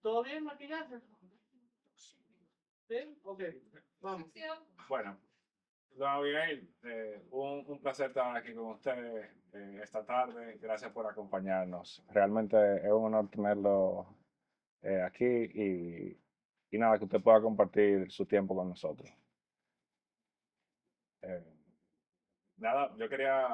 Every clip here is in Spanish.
¿Todo bien, maquillaje? ¿Sí? Ok, vamos. Bueno, don Abigail, un placer estar aquí con ustedes esta tarde. Gracias por acompañarnos. Realmente es un honor tenerlo aquí y nada, que usted pueda compartir su tiempo con nosotros. Eh, Nada, yo quería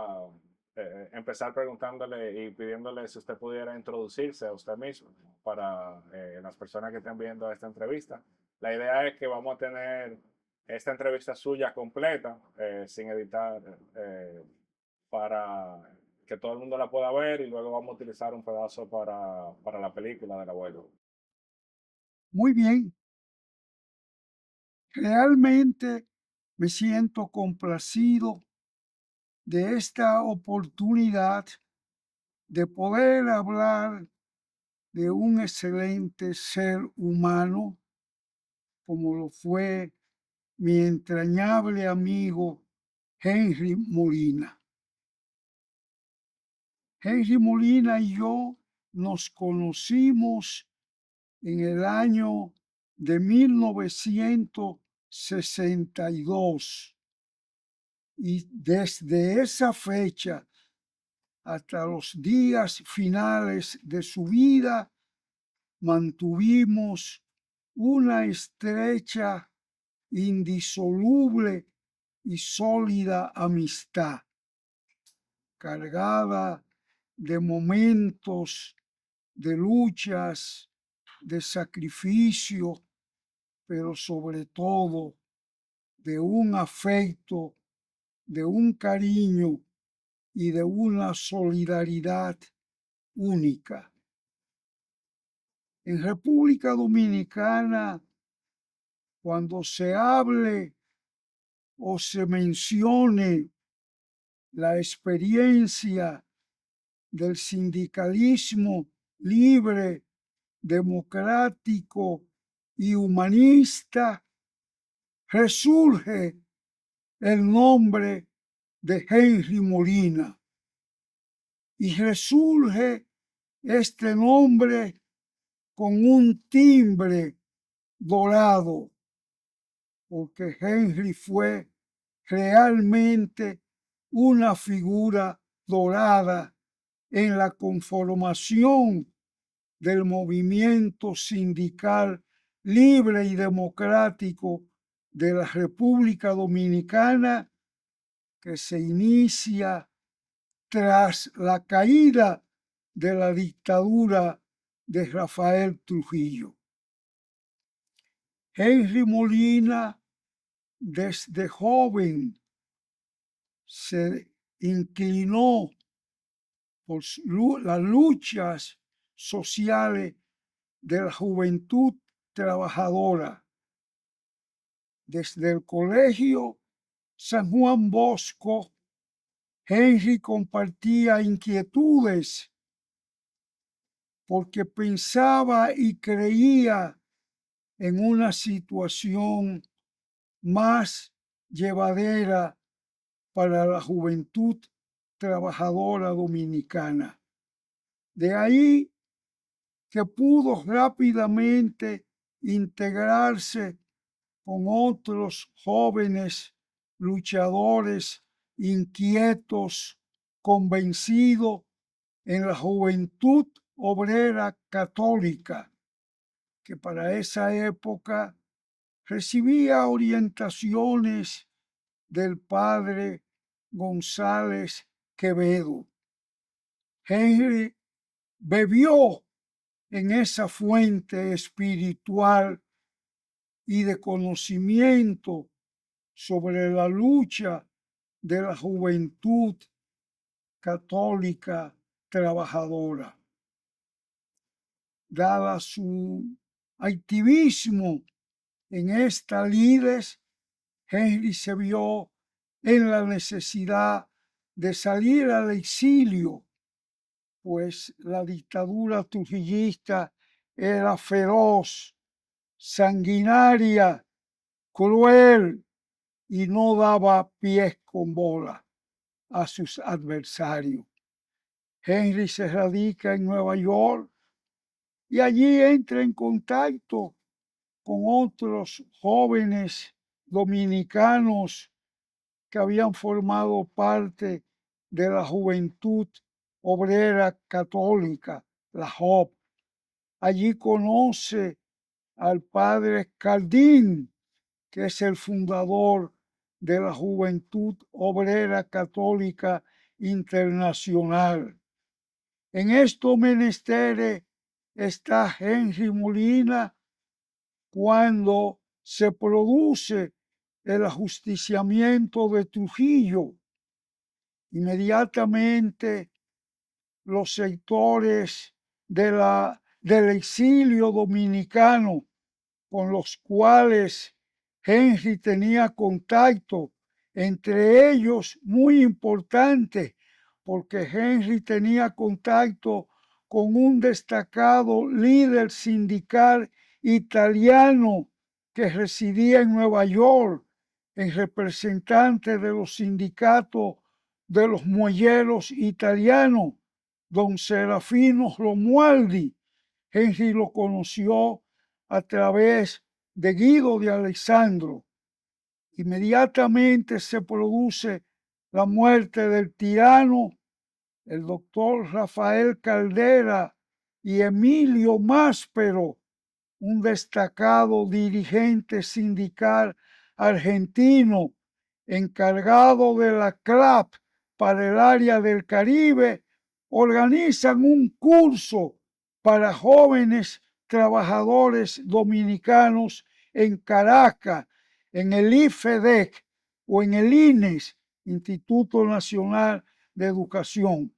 empezar preguntándole y pidiéndole si usted pudiera introducirse a usted mismo para las personas que estén viendo esta entrevista. La idea es que vamos a tener esta entrevista suya completa, sin editar, para que todo el mundo la pueda ver y luego vamos a utilizar un pedazo para la película del abuelo. Muy bien, realmente me siento complacido de esta oportunidad de poder hablar de un excelente ser humano como lo fue mi entrañable amigo Henry Molina. Henry Molina y yo nos conocimos en el año de 1962 y desde esa fecha hasta los días finales de su vida mantuvimos una estrecha, indisoluble y sólida amistad, cargada de momentos, de luchas, de sacrificio, pero sobre todo de un afecto, de un cariño y de una solidaridad única. En República Dominicana, cuando se hable o se mencione la experiencia del sindicalismo libre, democrático y humanista, resurge el nombre de Henry Molina. Y resurge este nombre con un timbre dorado, porque Henry fue realmente una figura dorada en la conformación del movimiento sindical libre y democrático de la República Dominicana, que se inicia tras la caída de la dictadura de Rafael Trujillo. Henry Molina, desde joven, se inclinó por las luchas sociales de la juventud trabajadora. Desde el colegio San Juan Bosco, Henry compartía inquietudes porque pensaba y creía en una situación más llevadera para la juventud trabajadora dominicana. De ahí que pudo rápidamente integrarse con otros jóvenes luchadores inquietos, convencidos en la juventud obrera católica, que para esa época recibía orientaciones del padre González Quevedo. Henry bebió en esa fuente espiritual y de conocimiento sobre la lucha de la juventud católica trabajadora. Dada su activismo en esta lides, Henry se vio en la necesidad de salir al exilio, pues la dictadura trujillista era feroz, sanguinaria, cruel y no daba pies con bola a sus adversarios. Henry se radica en Nueva York y allí entra en contacto con otros jóvenes dominicanos que habían formado parte de la Juventud Obrera Católica, la JOP. Allí conoce al padre Cardín, que es el fundador de la Juventud Obrera Católica Internacional. En estos menesteres está Henry Molina cuando se produce el ajusticiamiento de Trujillo. Inmediatamente los sectores del exilio dominicano con los cuales Henry tenía contacto, entre ellos muy importante, porque Henry tenía contacto con un destacado líder sindical italiano que residía en Nueva York, en representante de los sindicatos de los muelleros italianos, don Serafino Romualdi. Henry lo conoció a través de Guido de Alessandro. Inmediatamente se produce la muerte del tirano, el doctor Rafael Caldera y Emilio Máspero, un destacado dirigente sindical argentino encargado de la CLAP para el área del Caribe, organizan un curso para jóvenes trabajadores dominicanos en Caracas, en el IFEDEC o en el INES, Instituto Nacional de Educación.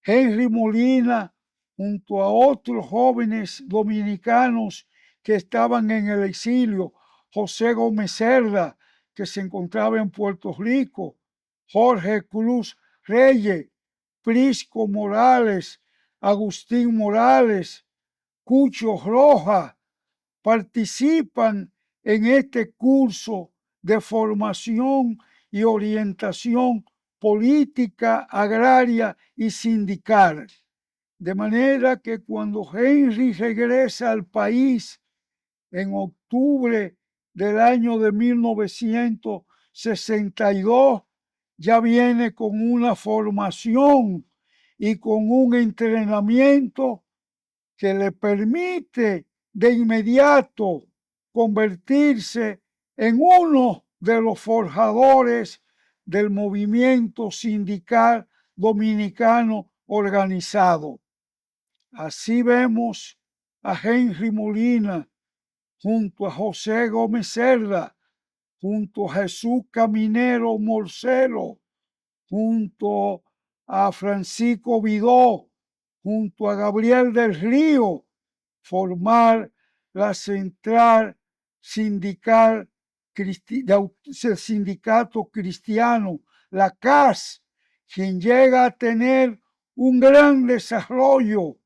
Henry Molina, junto a otros jóvenes dominicanos que estaban en el exilio, José Gómez Cerda, que se encontraba en Puerto Rico, Jorge Cruz Reyes, Prisco Morales, Agustín Morales, Cucho Roja, participan en este curso de formación y orientación política, agraria y sindical. De manera que cuando Henry regresa al país en octubre del año de 1962, ya viene con una formación y con un entrenamiento que le permite de inmediato convertirse en uno de los forjadores del movimiento sindical dominicano organizado. Así vemos a Henry Molina junto a José Gómez Cerda, junto a Jesús Caminero Morcelo, junto a Francisco Vidó, junto a Gabriel del Río, formar la central sindical del sindicato cristiano, la CAS, quien llega a tener un gran desarrollo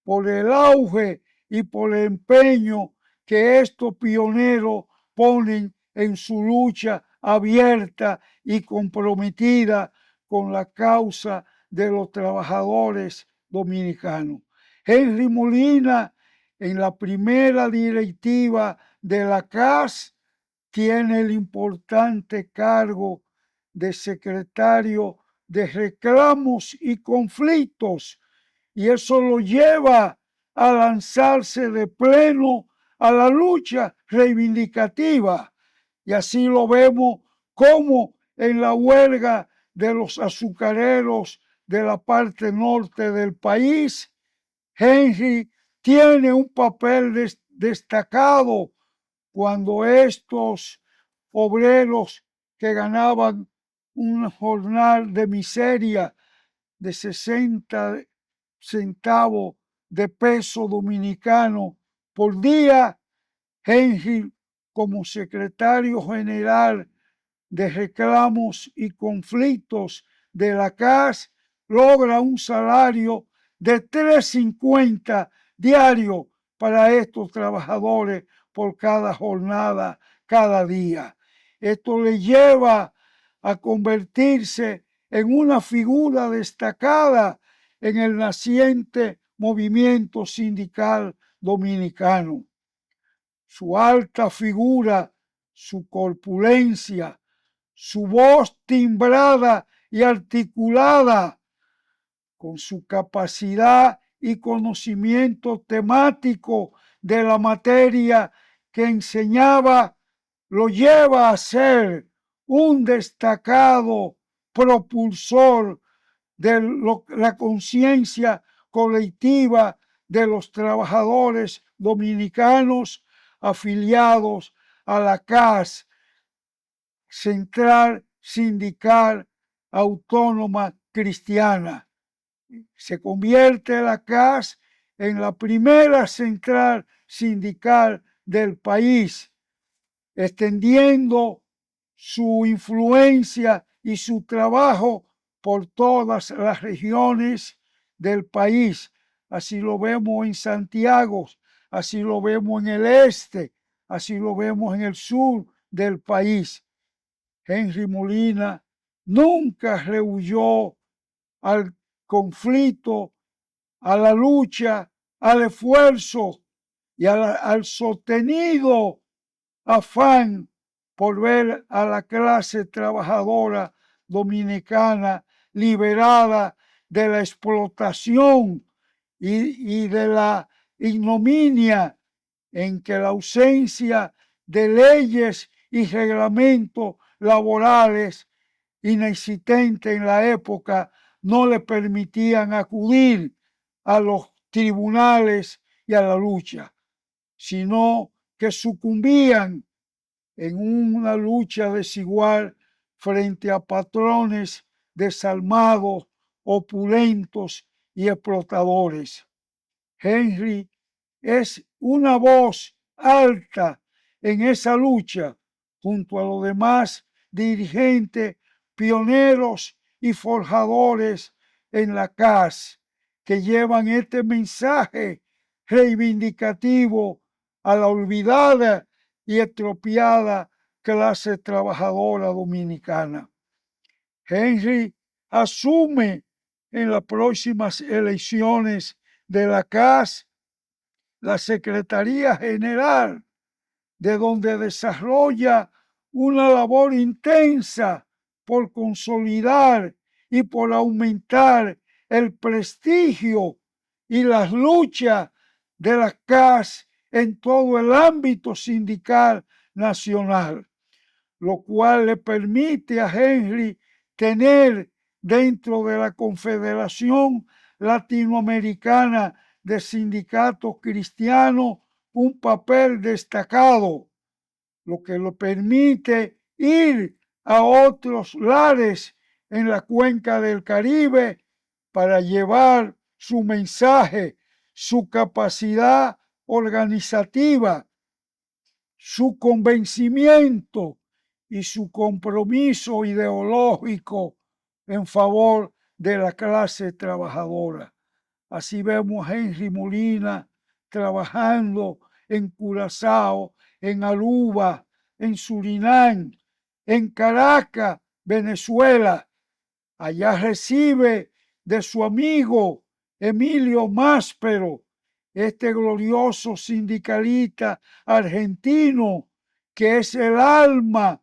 por el auge y por el empeño que estos pioneros ponen en su lucha abierta y comprometida con la causa de los trabajadores dominicanos. Henry Molina, en la primera directiva de la CAS, tiene el importante cargo de secretario de reclamos y conflictos, y eso lo lleva a lanzarse de pleno a la lucha reivindicativa. Y así lo vemos como en la huelga de los azucareros de la parte norte del país, Henry tiene un papel destacado cuando estos obreros que ganaban un jornal de miseria de 60 centavos de peso dominicano por día, Henry, como secretario general de reclamos y conflictos de la CAS, logra un salario de $3.50 diario para estos trabajadores por cada jornada, cada día. Esto le lleva a convertirse en una figura destacada en el naciente movimiento sindical dominicano. Su alta figura, su corpulencia, su voz timbrada y articulada, con su capacidad y conocimiento temático de la materia que enseñaba, lo lleva a ser un destacado propulsor de la conciencia colectiva de los trabajadores dominicanos afiliados a la CAS, Central Sindical Autónoma Cristiana. Se convierte la CAS en la primera central sindical del país, extendiendo su influencia y su trabajo por todas las regiones del país. Así lo vemos en Santiago, así lo vemos en el este, así lo vemos en el sur del país. Henry Molina nunca rehuyó al conflicto, a la lucha, al esfuerzo y al sostenido afán por ver a la clase trabajadora dominicana liberada de la explotación y de la ignominia en que la ausencia de leyes y reglamentos laborales inexistentes en la época no le permitían acudir a los tribunales y a la lucha, sino que sucumbían en una lucha desigual frente a patrones desalmados, opulentos y explotadores. Henry es una voz alta en esa lucha junto a los demás dirigentes, pioneros y forjadores en la CAS que llevan este mensaje reivindicativo a la olvidada y estropeada clase trabajadora dominicana. Henry asume en las próximas elecciones de la CAS la Secretaría General, de donde desarrolla una labor intensa por consolidar y por aumentar el prestigio y las luchas de la CAS en todo el ámbito sindical nacional, lo cual le permite a Henry tener dentro de la Confederación Latinoamericana de Sindicatos Cristianos un papel destacado, lo que le permite ir a otros lares en la cuenca del Caribe para llevar su mensaje, su capacidad organizativa, su convencimiento y su compromiso ideológico en favor de la clase trabajadora. Así vemos a Henry Molina trabajando en Curazao, en Aruba, en Surinam, en Caracas, Venezuela. Allá recibe de su amigo Emilio Máspero, este glorioso sindicalista argentino que es el alma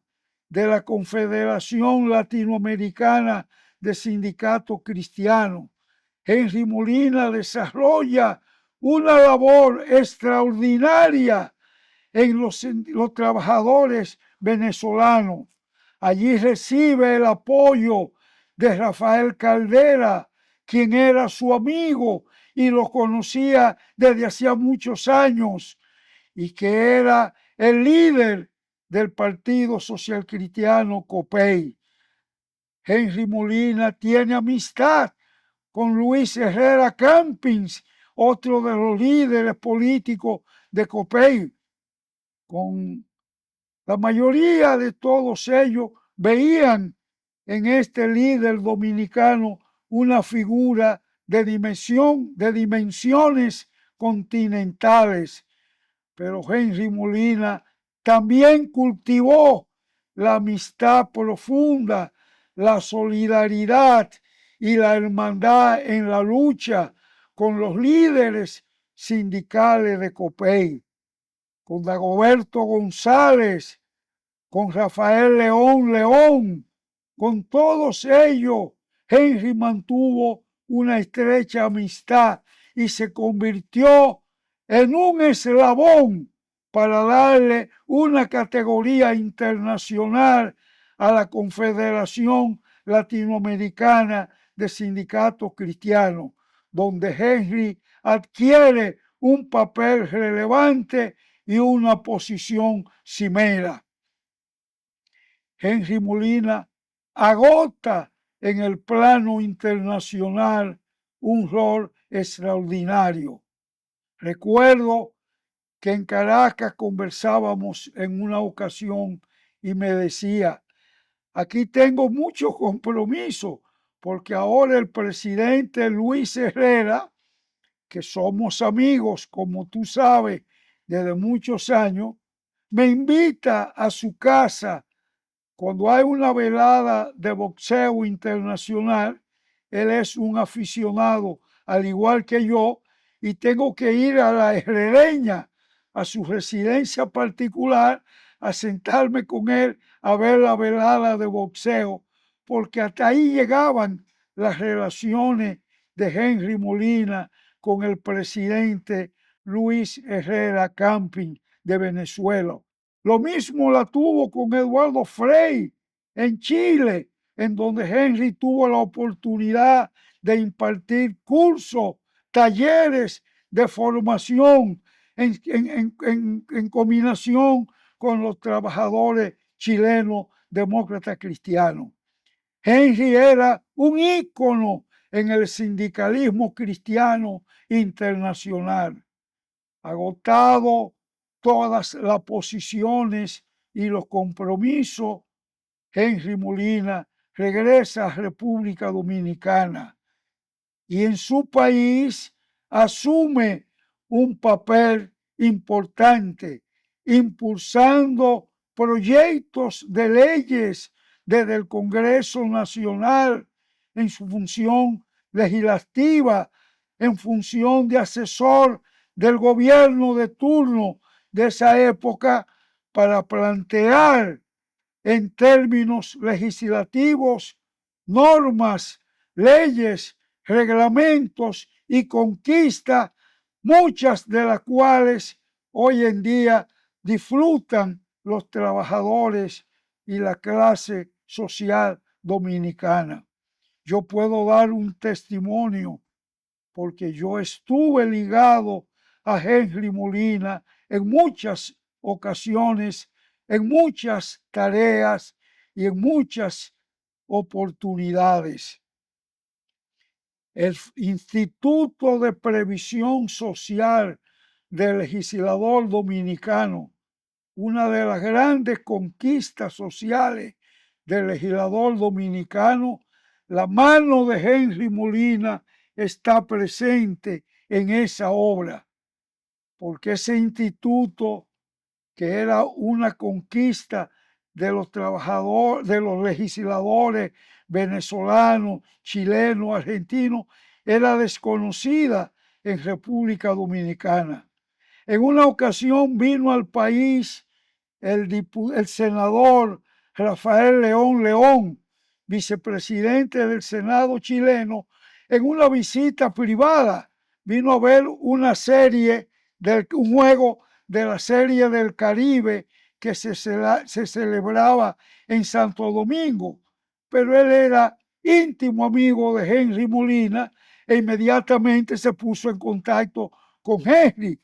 de la Confederación Latinoamericana de Sindicatos Cristianos. Henry Molina desarrolla una labor extraordinaria en los trabajadores venezolanos. Allí recibe el apoyo de Rafael Caldera, quien era su amigo y lo conocía desde hacía muchos años y que era el líder del Partido Social Cristiano COPEI. Henry Molina tiene amistad con Luis Herrera Campins, otro de los líderes políticos de COPEI. Con la mayoría de todos ellos veían en este líder dominicano una figura de dimensiones continentales. Pero Henry Molina también cultivó la amistad profunda, la solidaridad y la hermandad en la lucha con los líderes sindicales de COPEI, con Dagoberto González, con Rafael León, con todos ellos, Henry mantuvo una estrecha amistad y se convirtió en un eslabón para darle una categoría internacional a la Confederación Latinoamericana de Sindicatos Cristianos, donde Henry adquiere un papel relevante y una posición cimera. Henry Molina agota en el plano internacional un rol extraordinario. Recuerdo que en Caracas conversábamos en una ocasión y me decía, aquí tengo mucho compromiso porque ahora el presidente Luis Herrera, que somos amigos, como tú sabes, desde muchos años, me invita a su casa. Cuando hay una velada de boxeo internacional, él es un aficionado, al igual que yo, y tengo que ir a la Herrereña, a su residencia particular, a sentarme con él a ver la velada de boxeo, porque hasta ahí llegaban las relaciones de Henry Molina con el presidente Luis Herrera Camping de Venezuela. Lo mismo la tuvo con Eduardo Frei en Chile, en donde Henry tuvo la oportunidad de impartir cursos, talleres de formación en combinación con los trabajadores chilenos demócratas cristianos. Henry era un ícono en el sindicalismo cristiano internacional. Agotado todas las posiciones y los compromisos, Henry Molina regresa a República Dominicana y en su país asume un papel importante, impulsando proyectos de leyes desde el Congreso Nacional en su función legislativa, en función de asesor del gobierno de turno de esa época para plantear en términos legislativos normas, leyes, reglamentos y conquistas, muchas de las cuales hoy en día disfrutan los trabajadores y la clase social dominicana. Yo puedo dar un testimonio porque yo estuve ligado a Henry Molina en muchas ocasiones, en muchas tareas y en muchas oportunidades. El Instituto de Previsión Social del Legislador Dominicano, una de las grandes conquistas sociales del legislador dominicano, la mano de Henry Molina está presente en esa obra, porque ese instituto, que era una conquista de los trabajadores, de los legisladores venezolanos, chilenos, argentinos, era desconocida en República Dominicana. En una ocasión vino al país el senador Rafael León, vicepresidente del Senado chileno, en una visita privada. Vino a ver una serie, un juego de la Serie del Caribe que se celebraba en Santo Domingo. Pero él era íntimo amigo de Henry Molina e inmediatamente se puso en contacto con Henry.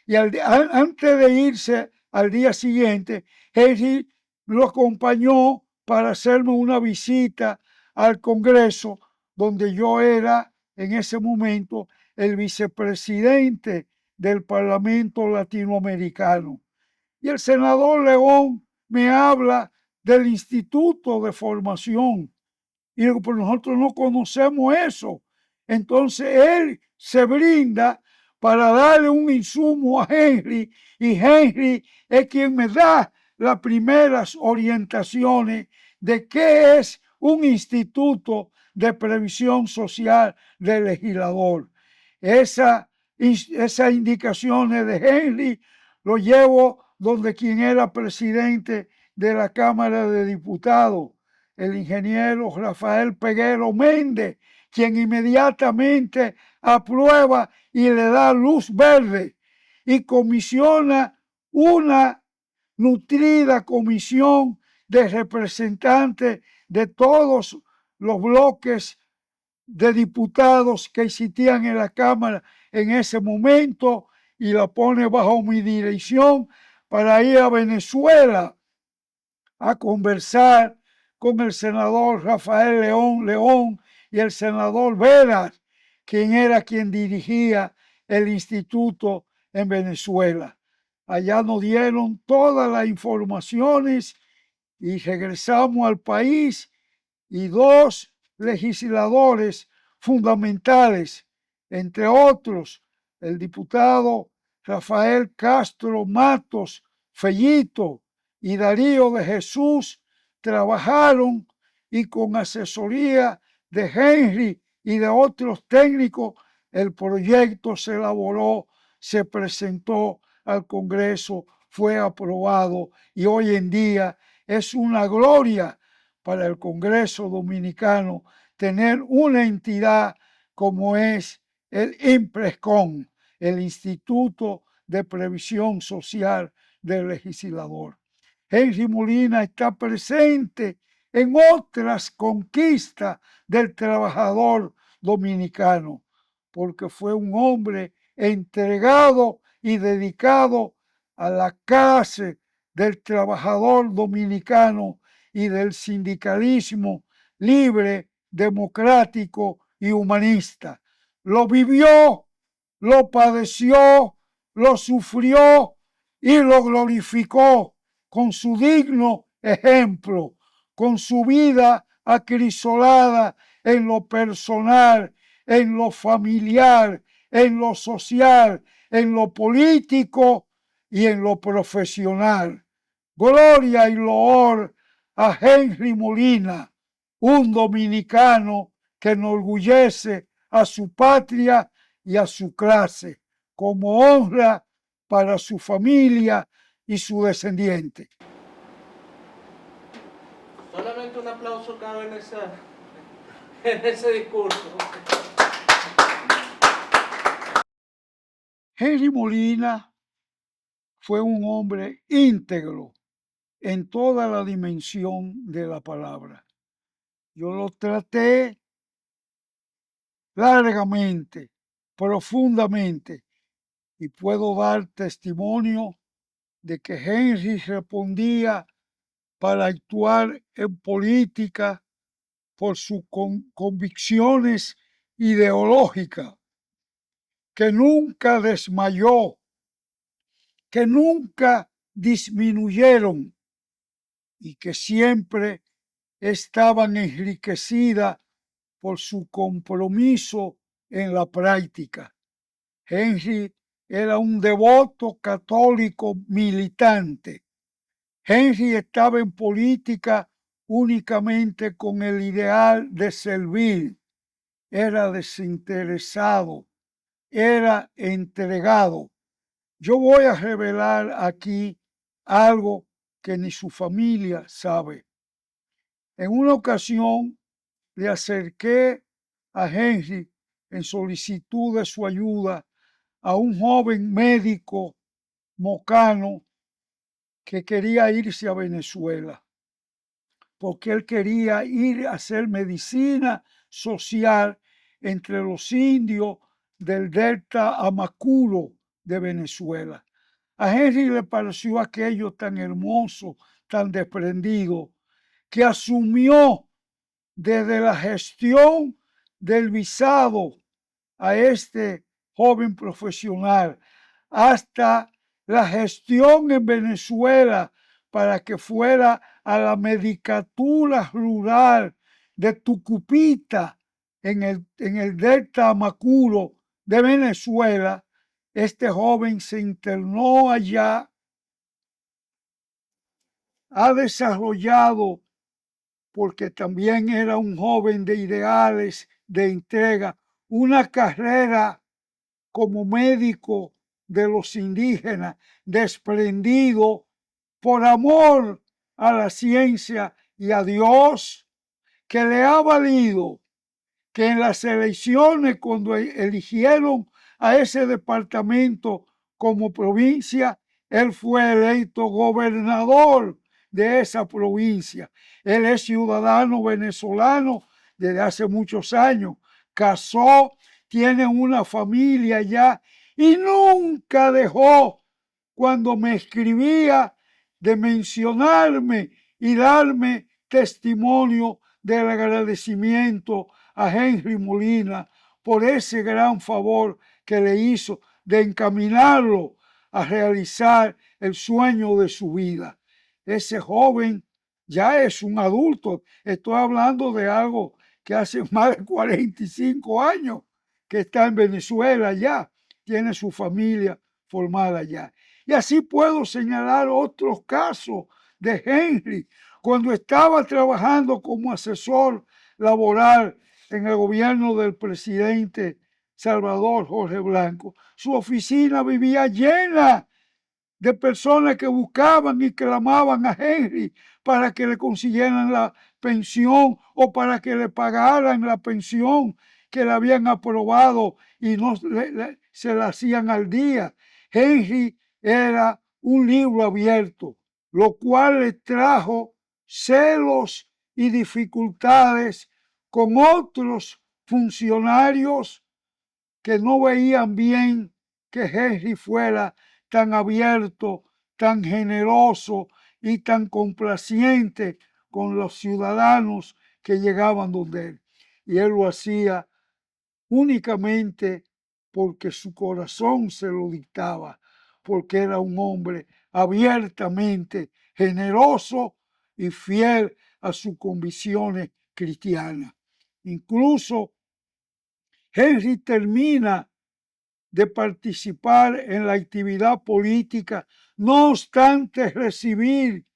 Y antes de irse al día siguiente, Henry lo acompañó para hacerme una visita al Congreso, donde yo era en ese momento el vicepresidente del Parlamento Latinoamericano. Y el senador León me habla del Instituto de Formación. Y digo, pero nosotros no conocemos eso. Entonces él se brinda para darle un insumo a Henry, y Henry es quien me da las primeras orientaciones de qué es un instituto de previsión social del legislador. Esas indicaciones de Henry lo llevo donde quien era presidente de la Cámara de Diputados, el ingeniero Rafael Peguero Méndez, quien inmediatamente aprueba y le da luz verde y comisiona una nutrida comisión de representantes de todos los bloques de diputados que existían en la Cámara en ese momento y la pone bajo mi dirección para ir a Venezuela a conversar con el senador Rafael León y el senador Veras, quien dirigía el instituto en Venezuela. Allá nos dieron todas las informaciones y regresamos al país y dos legisladores fundamentales, entre otros, el diputado Rafael Castro Matos Fellito y Darío de Jesús, trabajaron y con asesoría de Henry y de otros técnicos, el proyecto se elaboró, se presentó al Congreso, fue aprobado y hoy en día es una gloria para el Congreso Dominicano tener una entidad como es el IMPRESCON, el Instituto de Previsión Social del Legislador. Henry Molina está presente en otras conquistas del trabajador dominicano, porque fue un hombre entregado y dedicado a la clase del trabajador dominicano y del sindicalismo libre, democrático y humanista. Lo vivió, lo padeció, lo sufrió y lo glorificó con su digno ejemplo, con su vida acrisolada en lo personal, en lo familiar, en lo social, en lo político y en lo profesional. Gloria y loor a Henry Molina, un dominicano que enorgullece a su patria y a su clase, como honra para su familia y su descendiente. Solamente un aplauso cabe en ese discurso. Henry Molina fue un hombre íntegro en toda la dimensión de la palabra. Yo lo traté largamente, profundamente, y puedo dar testimonio de que Henry respondía para actuar en política por sus convicciones ideológicas, que nunca desmayó, que nunca disminuyeron y que siempre estaban enriquecidas por su compromiso en la práctica. Henry era un devoto católico militante. Henry estaba en política únicamente con el ideal de servir. Era desinteresado, era entregado. Yo voy a revelar aquí algo que ni su familia sabe. En una ocasión le acerqué a Henry en solicitud de su ayuda a un joven médico mocano que quería irse a Venezuela, porque él quería ir a hacer medicina social entre los indios del delta Amacuro de Venezuela. A Henry le pareció aquello tan hermoso, tan desprendido, que asumió desde la gestión del visado a este joven profesional hasta la gestión en Venezuela para que fuera a la medicatura rural de Tucupita en el delta Amacuro de Venezuela. Este joven se internó allá, ha desarrollado, porque también era un joven de ideales, de entrega, una carrera como médico de los indígenas, desprendido por amor a la ciencia y a Dios, que le ha valido que en las elecciones, cuando eligieron a ese departamento como provincia, él fue electo gobernador de esa provincia. Él es ciudadano venezolano desde hace muchos años, casó, tiene una familia ya y nunca dejó, cuando me escribía, de mencionarme y darme testimonio del agradecimiento a Henry Molina por ese gran favor que le hizo de encaminarlo a realizar el sueño de su vida. Ese joven ya es un adulto. Estoy hablando de algo que hace más de 45 años que está en Venezuela ya, tiene su familia formada ya. Y así puedo señalar otros casos de Henry. Cuando estaba trabajando como asesor laboral en el gobierno del presidente Salvador Jorge Blanco, su oficina vivía llena de personas que buscaban y clamaban a Henry para que le consiguieran la pensión o para que le pagaran la pensión que le habían aprobado y no se la hacían al día. Henry era un libro abierto, lo cual le trajo celos y dificultades con otros funcionarios que no veían bien que Henry fuera tan abierto, tan generoso y tan complaciente con los ciudadanos que llegaban donde él. Y él lo hacía únicamente porque su corazón se lo dictaba, porque era un hombre abiertamente generoso y fiel a sus convicciones cristianas. Incluso Henry termina de participar en la actividad política, no obstante recibir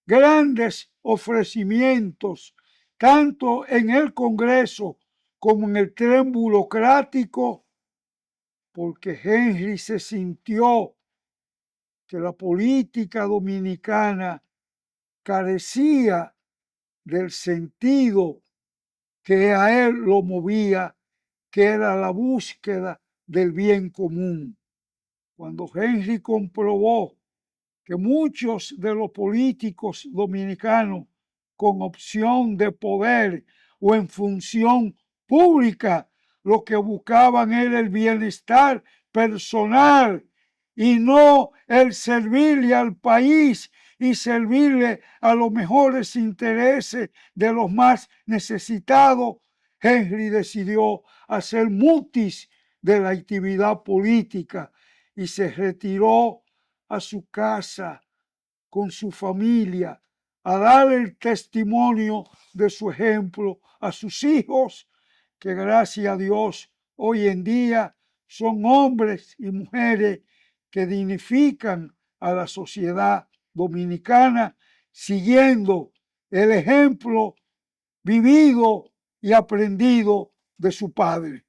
grandes ofrecimientos, tanto en el Congreso como en el tren burocrático, porque Henry se sintió que la política dominicana carecía del sentido que a él lo movía, que era la búsqueda del bien común. Cuando Henry comprobó que muchos de los políticos dominicanos con opción de poder o en función pública, lo que buscaban era el bienestar personal y no el servirle al país y servirle a los mejores intereses de los más necesitados, Henry decidió hacer mutis de la actividad política y se retiró a su casa con su familia a dar el testimonio de su ejemplo a sus hijos, que gracias a Dios hoy en día son hombres y mujeres que dignifican a la sociedad dominicana siguiendo el ejemplo vivido y aprendido de su padre.